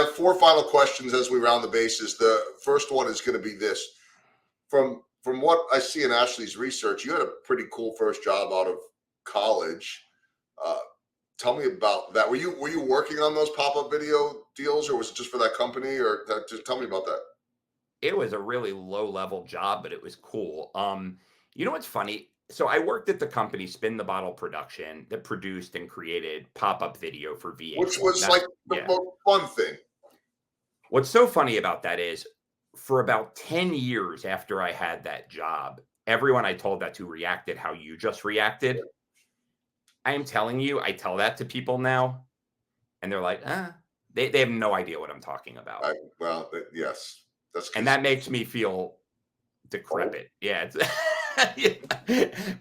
have four final questions as we round the bases. The first one is going to be this: from what I see in Ashley's research, you had a pretty cool first job out of college. Tell me about that. Were you working on those pop-up video deals, or was it just for that company? Or just tell me about that. It was a really low-level job, but it was cool. You know what's funny? So I worked at the company Spin the Bottle Production that produced and created pop-up video for Which VH1. was like the most fun thing. What's so funny about that is for about 10 years after I had that job, everyone I told that to reacted how you just reacted. I am telling you, I tell that to people now, and they're like, they have no idea what I'm talking about. Yes. And that makes me feel decrepit. Yeah.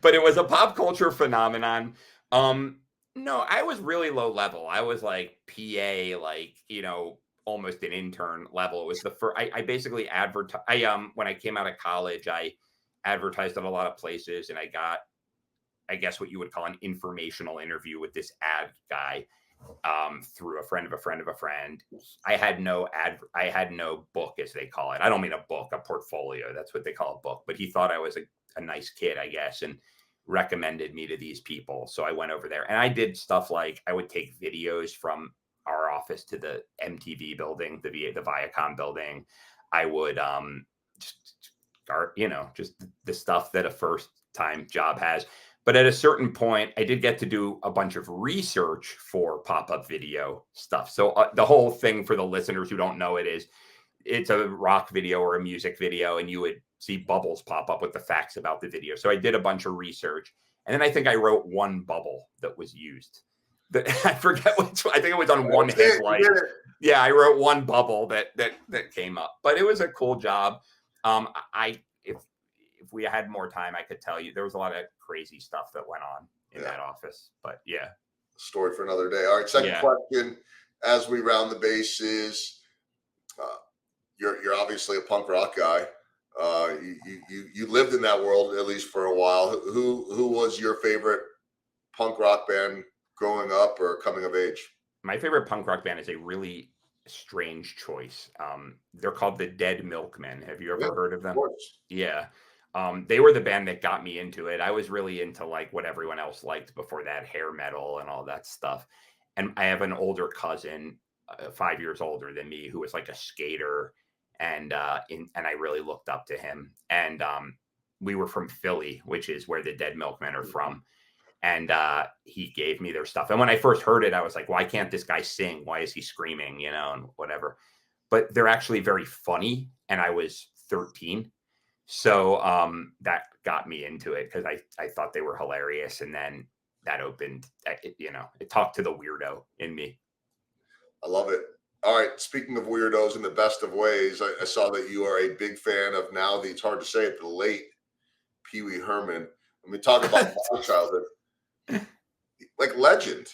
But it was a pop culture phenomenon. No, I was really low level. I was like PA, like, almost an intern level. It was the first, I basically advertised. When I came out of college, I advertised at a lot of places, and I got, I guess, what you would call an informational interview with this ad guy through a friend of a friend of a friend. I had no book, as they call it. I don't mean a book, a portfolio. That's what they call a book. But he thought I was a nice kid, I guess, and recommended me to these people. So I went over there, and I did stuff like I would take videos from our office to the MTV building, the Viacom building. I would just start, just the stuff that a first time job has. But at a certain point, I did get to do a bunch of research for pop-up video stuff. So the whole thing, for the listeners who don't know it, is it's a rock video or a music video, and you would see bubbles pop up with the facts about the video. So I did a bunch of research, and then I think I wrote one bubble that was used. I forget which one. I think it was on one headlight. Yeah, I wrote one bubble that came up. But it was a cool job. If we had more time, I could tell you there was a lot of crazy stuff that went on in that office. But yeah, story for another day. All right, second question as we round the bases. You're obviously a punk rock guy. You lived in that world at least for a while. Who was your favorite punk rock band growing up or coming of age? My favorite punk rock band is a really strange choice. They're called the Dead Milkmen. Have you ever heard of them? Of course. Yeah. They were the band that got me into it. I was really into like what everyone else liked before that, hair metal and all that stuff. And I have an older cousin, 5 years older than me, who was like a skater, and I really looked up to him. And we were from Philly, which is where the Dead Milkmen are from. And he gave me their stuff. And when I first heard it, I was like, why can't this guy sing? Why is he screaming? And whatever. But they're actually very funny. And I was 13. So that got me into it because I thought they were hilarious. And then that opened, it talked to the weirdo in me. I love it. All right. Speaking of weirdos in the best of ways, I saw that you are a big fan of now it's hard to say it, the late Pee Wee Herman. When we talk about my childhood, like legend,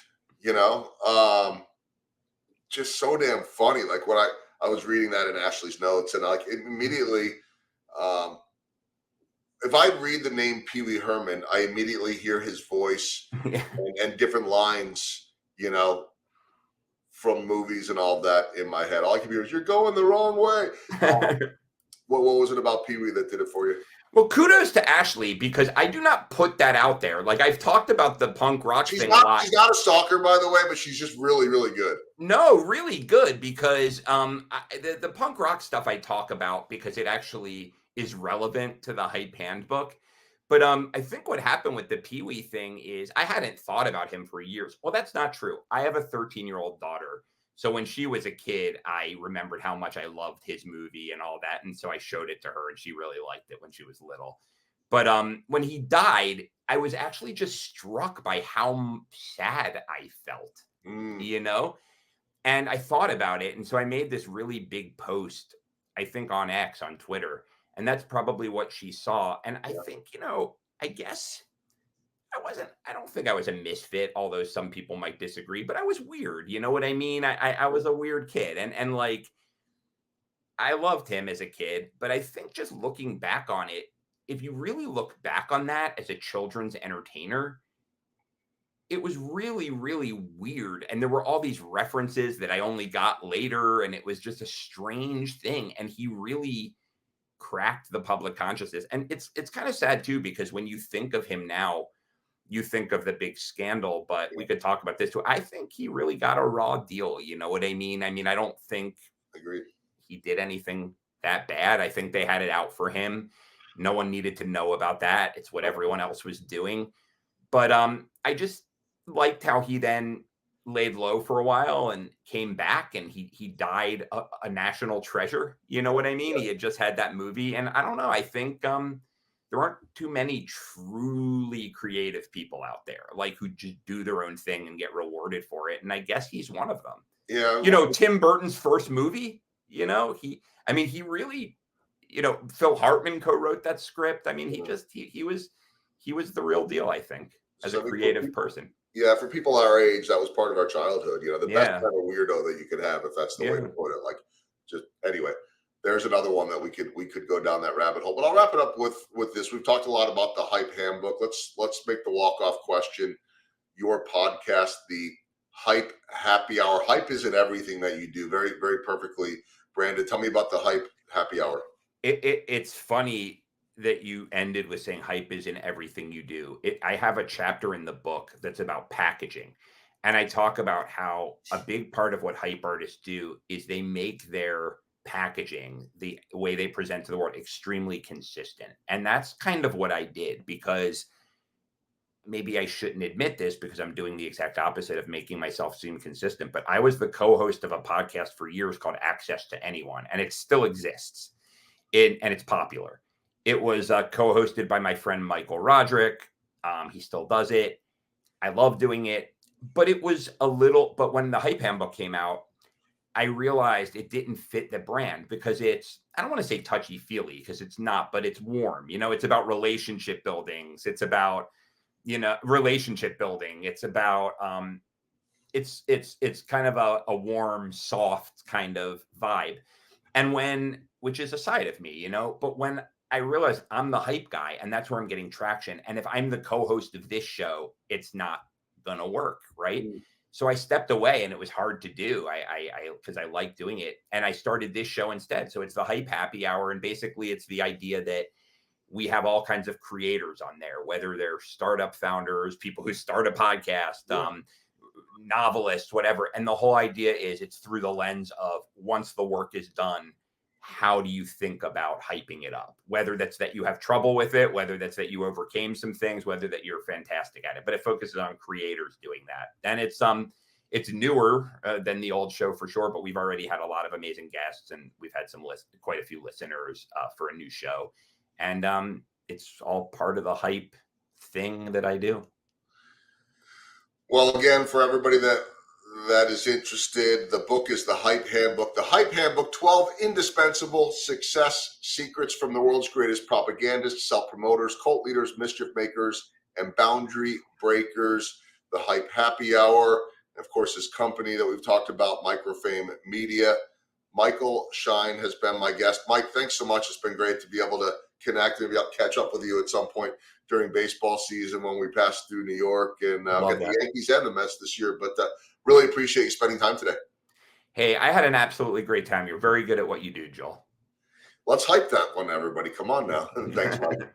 just so damn funny. Like when I was reading that in Ashley's notes, and like immediately, if I read the name Pee Wee Herman, I immediately hear his voice and different lines, from movies and all that in my head. All I can hear is, "You're going the wrong way." What was it about Pee Wee that did it for you? Well, kudos to Ashley, because I do not put that out there. Like, I've talked about the punk rock thing a lot. She's not a stalker, by the way, but she's just really, really good. No, really good, because the punk rock stuff I talk about because it actually is relevant to the Hype Handbook. But I think what happened with the Pee Wee thing is I hadn't thought about him for years. Well, that's not true. I have a 13-year-old daughter. So when she was a kid, I remembered how much I loved his movie and all that. And so I showed it to her, and she really liked it when she was little. But when he died, I was actually just struck by how sad I felt, And I thought about it. And so I made this really big post, I think on X, on Twitter. And that's probably what she saw. And I think, I guess I don't think I was a misfit, although some people might disagree, but I was weird. You know what I mean? I was a weird kid. And like, I loved him as a kid, but I think just looking back on it, if you really look back on that as a children's entertainer, it was really, really weird. And there were all these references that I only got later, and it was just a strange thing. And he really cracked the public consciousness. And it's kind of sad too, because when you think of him now, you think of the big scandal, but we could talk about this too. I think he really got a raw deal. You know what I mean? I mean, I don't think Agreed. he did anything that bad. I think they had it out for him. No one needed to know about that. It's what everyone else was doing. But I just liked how he then laid low for a while and came back, and he died a national treasure. You know what I mean? He had just had that movie, and I don't know. I think there aren't too many truly creative people out there, like, who just do their own thing and get rewarded for it. And I guess he's one of them. Yeah. You know, Tim Burton's first movie, you know, he really, you know, Phil Hartman co-wrote that script. I mean, he was the real deal, I think, as a creative person. Yeah, for people our age, that was part of our childhood. You know, the best Yeah. kind of weirdo that you could have, if that's the way to put it. Like, just anyway, there's another one that we could go down that rabbit hole. But I'll wrap it up with this. We've talked a lot about the hype handbook. Let's make the walk-off question your podcast, the Hype Happy Hour. Hype isn't everything that you do. Very, very perfectly branded. Tell me about the Hype Happy Hour. It's funny that you ended with saying hype is in everything you do. I have a chapter in the book that's about packaging. And I talk about how a big part of what hype artists do is they make their packaging, the way they present to the world, extremely consistent. And that's kind of what I did, because maybe I shouldn't admit this because I'm doing the exact opposite of making myself seem consistent. But I was the co-host of a podcast for years called Access to Anyone, and it still exists. And it's popular. It was co-hosted by my friend Michael Roderick. He still does it. I love doing it, but it was but when the Hype Handbook came out, I realized it didn't fit the brand, because I don't want to say touchy-feely, because it's not, but it's warm. You know, it's about relationship buildings. It's about, you know, relationship building. It's about, it's kind of a warm, soft kind of vibe. And which is a side of me, you know, but when I realized I'm the hype guy and that's where I'm getting traction, and if I'm the co-host of this show, it's not gonna work, right? So I stepped away, and it was hard to do. Because I like doing it, and I started this show instead. So it's the Hype Happy Hour, and basically it's the idea that we have all kinds of creators on there, whether they're startup founders, people who start a podcast, novelists, whatever. And the whole idea is it's through the lens of, once the work is done, how do you think about hyping it up? Whether that's that you have trouble with it, whether that's that you overcame some things, whether that you're fantastic at it. But it focuses on creators doing that. And it's newer than the old show for sure, but we've already had a lot of amazing guests, and we've had quite a few listeners for a new show. And it's all part of the hype thing that I do. Well, again, for everybody that is interested, the book is the Hype Handbook. The Hype Handbook: 12 indispensable success secrets from the world's greatest propagandists, self-promoters, cult leaders, mischief makers, and boundary breakers. The Hype Happy Hour, and of course, his company that we've talked about, MicroFame Media. Michael Schein has been my guest. Mike, thanks so much. It's been great to be able to connect and catch up with you at some point during baseball season when we pass through New York and get the Yankees and the Mets this year. But really appreciate you spending time today. Hey, I had an absolutely great time. You're very good at what you do, Joel. Let's hype that one, everybody. Come on now. Thanks, Mike.